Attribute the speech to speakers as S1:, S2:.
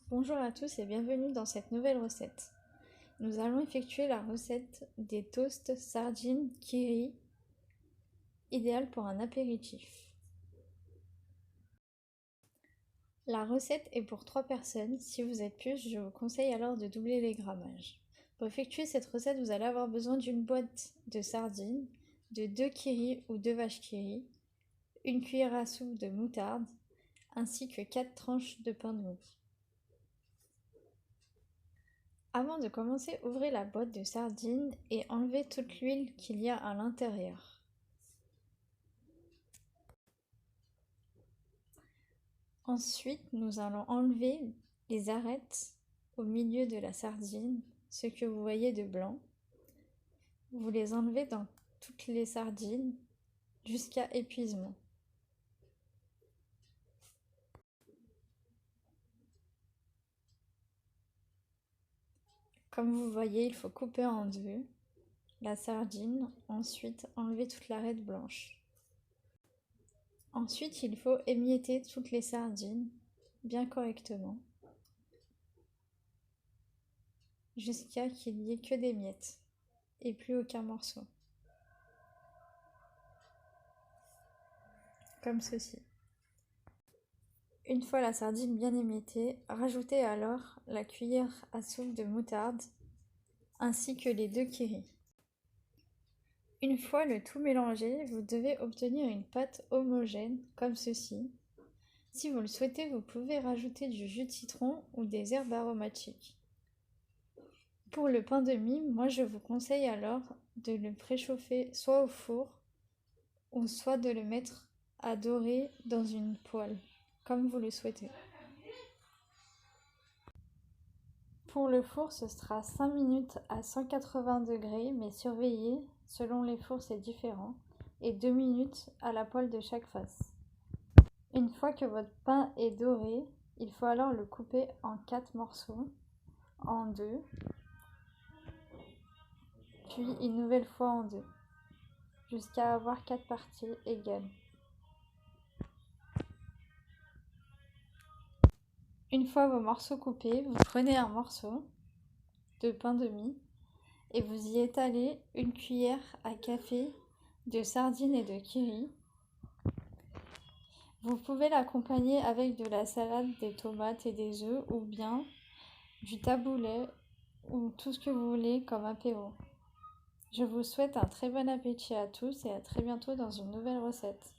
S1: Bonjour à tous et bienvenue dans cette nouvelle recette. Nous allons effectuer la recette des toasts sardines Kiri, idéal pour un apéritif. La recette est pour 3 personnes. Si vous êtes plus, je vous conseille alors de doubler les grammages. Pour effectuer cette recette, vous allez avoir besoin d'une boîte de sardines, de 2 Kiri ou 2 vaches Kiri, une cuillère à soupe de moutarde, ainsi que 4 tranches de pain de mie. Avant de commencer, ouvrez la boîte de sardines et enlevez toute l'huile qu'il y a à l'intérieur. Ensuite, nous allons enlever les arêtes au milieu de la sardine, ce que vous voyez de blanc. Vous les enlevez dans toutes les sardines jusqu'à épuisement. Comme vous voyez, il faut couper en deux la sardine, ensuite enlever toute l'arête blanche. Ensuite, il faut émietter toutes les sardines bien correctement jusqu'à qu'il n'y ait que des miettes et plus aucun morceau. Comme ceci. Une fois la sardine bien émiettée, rajoutez alors la cuillère à soupe de moutarde ainsi que les 2 Kiri. Une fois le tout mélangé, vous devez obtenir une pâte homogène comme ceci. Si vous le souhaitez, vous pouvez rajouter du jus de citron ou des herbes aromatiques. Pour le pain de mie, moi je vous conseille alors de le préchauffer soit au four ou soit de le mettre à dorer dans une poêle, comme vous le souhaitez. Pour le four, ce sera 5 minutes à 180 degrés, mais surveillez, selon les fours c'est différent, et 2 minutes à la poêle de chaque face. Une fois que votre pain est doré, il faut alors le couper en 4 morceaux, en 2, puis une nouvelle fois en 2, jusqu'à avoir 4 parties égales. Une fois vos morceaux coupés, vous prenez un morceau de pain de mie et vous y étalez une cuillère à café de sardines et de kiri. Vous pouvez l'accompagner avec de la salade, des tomates et des œufs ou bien du taboulet ou tout ce que vous voulez comme apéro. Je vous souhaite un très bon appétit à tous et à très bientôt dans une nouvelle recette.